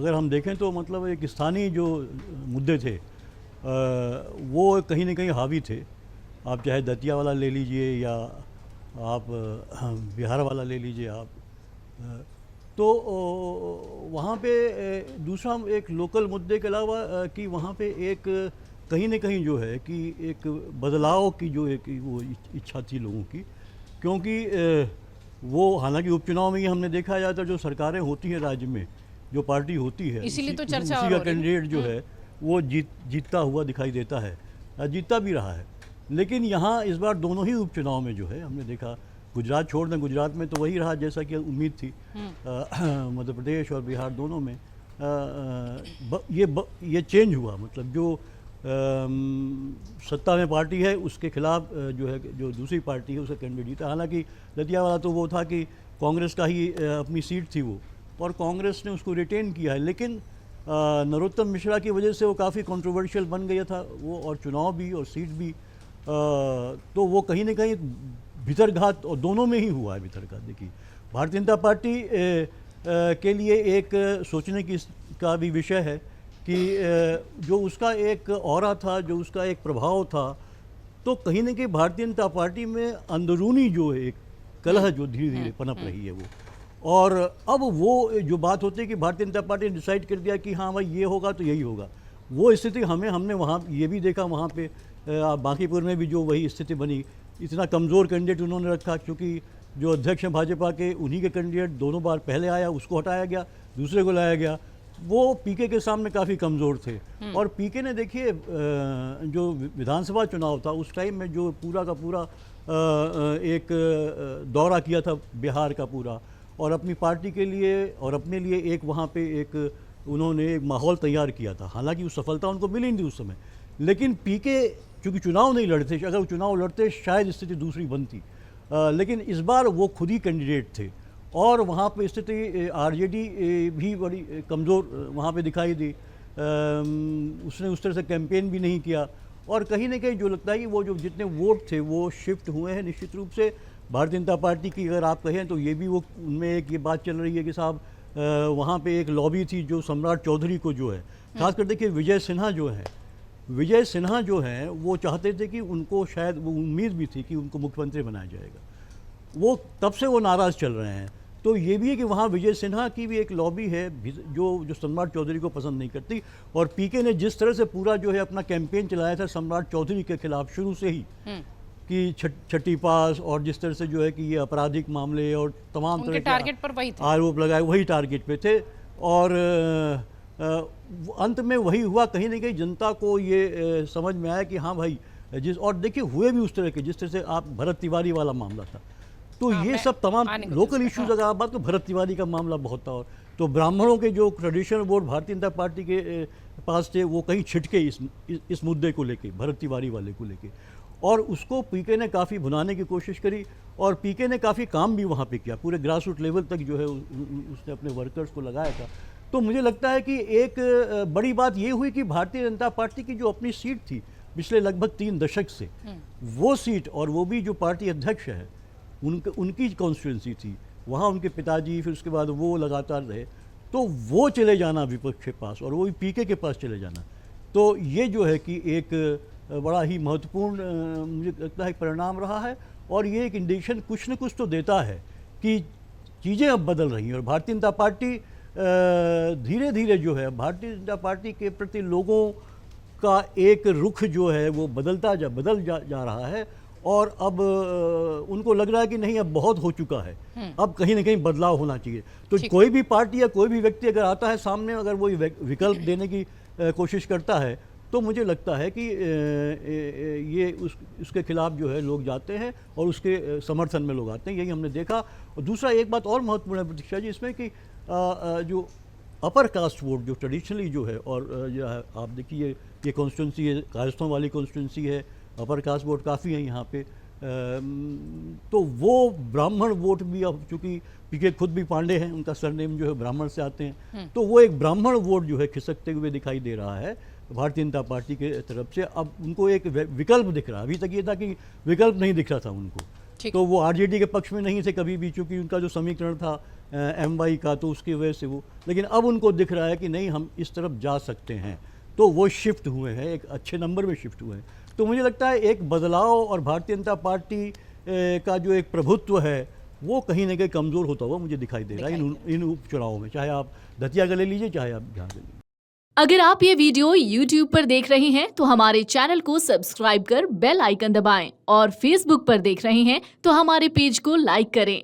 अगर हम देखें तो मतलब एक स्थानीय जो मुद्दे थे वो कहीं ना कहीं हावी थे। आप चाहे दतिया वाला ले लीजिए या आप बिहार वाला ले लीजिए आप। अ, तो वहाँ पे दूसरा एक लोकल मुद्दे के अलावा कि वहाँ पे एक कहीं न कहीं जो है कि एक बदलाव की जो एक वो इच्छा थी लोगों की, क्योंकि वो हालांकि उपचुनाव में ही हमने देखा जाता जो सरकारें होती हैं राज्य में, जो पार्टी होती है इसीलिए तो उसी चर्चा उसी और का हो रही है। कैंडिडेट जो है वो जीतता हुआ दिखाई देता है, जीतता भी रहा है। लेकिन यहाँ इस बार दोनों ही उपचुनाव में जो है हमने देखा, गुजरात छोड़ दें, गुजरात में तो वही रहा जैसा कि उम्मीद थी। मध्य प्रदेश और बिहार दोनों में ये चेंज हुआ, मतलब जो सत्ता में पार्टी है उसके खिलाफ जो है जो दूसरी पार्टी है उसका कैंडिडेट जीता। हालांकि दतिया वाला तो वो था कि कांग्रेस का ही अपनी सीट थी वो, और कांग्रेस ने उसको रिटेन किया है। लेकिन नरोत्तम मिश्रा की वजह से वो काफ़ी कंट्रोवर्शियल बन गया था वो, और चुनाव भी और सीट भी। तो वो कहीं ना कहीं भीतरघात और दोनों में ही हुआ है भीतरघात। देखिए भारतीय जनता पार्टी के लिए एक सोचने की का भी विषय है कि जो उसका एक ऑरा था, जो उसका एक प्रभाव था, तो कहीं ना कहीं भारतीय जनता पार्टी में अंदरूनी जो एक कलह जो धीरे धीरे पनप रही है वो। और अब वो जो बात होती है कि भारतीय जनता पार्टी ने डिसाइड कर दिया कि हाँ भाई ये होगा तो यही होगा, वो स्थिति हमने वहाँ ये भी देखा, वहाँ पे बांकीपुर में भी जो वही स्थिति बनी। इतना कमज़ोर कैंडिडेट उन्होंने रखा, क्योंकि जो अध्यक्ष हैं भाजपा के उन्हीं के कैंडिडेट दोनों बार पहले आया, उसको हटाया गया, दूसरे को लाया गया। वो पीके के सामने काफ़ी कमज़ोर थे। और पीके ने देखिए जो विधानसभा चुनाव था उस टाइम में जो पूरा का पूरा एक दौरा किया था बिहार का पूरा, और अपनी पार्टी के लिए और अपने लिए एक वहाँ पे एक उन्होंने एक माहौल तैयार किया था। हालांकि उस सफलता उनको मिली नहीं थी उस समय, लेकिन पीके चूँकि चुनाव नहीं लड़ते, अगर वो चुनाव लड़ते शायद स्थिति दूसरी बनती। लेकिन इस बार वो खुद ही कैंडिडेट थे, और वहाँ पे स्थिति आरजेडी भी बड़ी कमज़ोर वहाँ पे दिखाई दी। उसने उस तरह से कैंपेन भी नहीं किया, और कहीं ना कहीं जो लगता है कि वो जो जितने वोट थे वो शिफ्ट हुए हैं निश्चित रूप से भारतीय जनता पार्टी की। अगर आप कहें तो ये भी वो उनमें एक ये बात चल रही है कि साहब वहाँ पे एक लॉबी थी जो सम्राट चौधरी को जो है, खासकर देखिए विजय सिन्हा जो है, विजय सिन्हा जो हैं वो चाहते थे कि उनको शायद वो उम्मीद भी थी कि उनको मुख्यमंत्री बनाया जाएगा, वो तब से वो नाराज़ चल रहे हैं। तो ये भी है कि वहाँ विजय सिन्हा की भी एक लॉबी है जो सम्राट चौधरी को पसंद नहीं करती। और पीके ने जिस तरह से पूरा जो है अपना कैंपेन चलाया था सम्राट चौधरी के खिलाफ शुरू से ही, कि छठी पास, और जिस तरह से जो है कि ये आपराधिक मामले और तमाम तरह के टारगेट पर वही थे, आरोप लगाए, वही टारगेट पे थे। और अंत में वही हुआ। कहीं ना कहीं जनता को ये समझ में आया कि हाँ भाई और देखिए हुए भी उस तरह के, जिस तरह से आप भरत तिवारी वाला मामला था, तो ये सब तमाम लोकल इश्यूज अगर आप बात तो भरत तिवारी का मामला बहुत था। और तो ब्राह्मणों के जो traditional vote Bharatiya Janata party के पास थे वो कहीं छिटके इस मुद्दे को लेके, भरत तिवारी वाले को लेके, और उसको पीके ने काफ़ी भुनाने की कोशिश करी। और पीके ने काफ़ी काम भी वहाँ पे किया, पूरे ग्रास रूट लेवल तक जो है उसने अपने वर्कर्स को लगाया था। तो मुझे लगता है कि एक बड़ी बात ये हुई कि भारतीय जनता पार्टी की जो अपनी सीट थी पिछले लगभग 3 दशक से, वो सीट, और वो भी जो पार्टी अध्यक्ष है उनकी कॉन्स्टिट्यूंसी थी, वहाँ उनके पिताजी, फिर उसके बाद वो लगातार रहे, तो वो चले जाना विपक्ष के पास और वो भी पीके के पास चले जाना, तो ये जो है कि एक बड़ा ही महत्वपूर्ण मुझे लगता है परिणाम रहा है। और ये एक इंडिकेशन कुछ न कुछ तो देता है कि चीज़ें अब बदल रही हैं, और भारतीय जनता पार्टी धीरे धीरे जो है भारतीय जनता पार्टी के प्रति लोगों का एक रुख जो है वो बदल जा रहा है। और अब उनको लग रहा है कि नहीं अब बहुत हो चुका है, अब कहीं ना कहीं बदलाव होना चाहिए। तो कोई भी पार्टी या कोई भी व्यक्ति अगर आता है सामने, अगर वो विकल्प देने की कोशिश करता है, तो मुझे लगता है कि ये उसके खिलाफ जो है लोग जाते हैं और उसके समर्थन में लोग आते हैं, यही हमने देखा। और दूसरा एक बात और महत्वपूर्ण है प्रतीक्षा जी इसमें कि जो अपर कास्ट वोट जो ट्रेडिशनली जो है, और जो है आप देखिए ये कॉन्स्टिट्यूंसी है, राजस्थान वाली कॉन्स्टिट्यूंसी है, अपर कास्ट वोट काफ़ी है यहाँ पे, तो वो ब्राह्मण वोट भी अब चूँकि पीके खुद भी पांडे हैं, उनका सरनेम जो है ब्राह्मण से आते हैं, तो वो एक ब्राह्मण वोट जो है खिसकते हुए दिखाई दे रहा है भारतीय जनता पार्टी के तरफ से। अब उनको एक विकल्प दिख रहा है, अभी तक ये था कि विकल्प नहीं दिख रहा था उनको, तो वो आरजेडी के पक्ष में नहीं थे कभी भी, चूँकि उनका जो समीकरण था MY का, तो उसकी वजह से वो, लेकिन अब उनको दिख रहा है कि नहीं हम इस तरफ जा सकते हैं, तो वो शिफ्ट हुए हैं, एक अच्छे नंबर में शिफ्ट हुए हैं। तो मुझे लगता है एक बदलाव और भारतीय जनता पार्टी का जो एक प्रभुत्व है वो कहीं ना कहीं कमज़ोर होता हुआ मुझे दिखाई दे रहा है इन उपचुनावों में, चाहे आप दतिया का ले लीजिए चाहे आप जहाँ से लीजिए। अगर आप ये वीडियो YouTube पर देख रहे हैं तो हमारे चैनल को सब्सक्राइब कर बेल आइकन दबाएं और Facebook पर देख रहे हैं तो हमारे पेज को लाइक करें।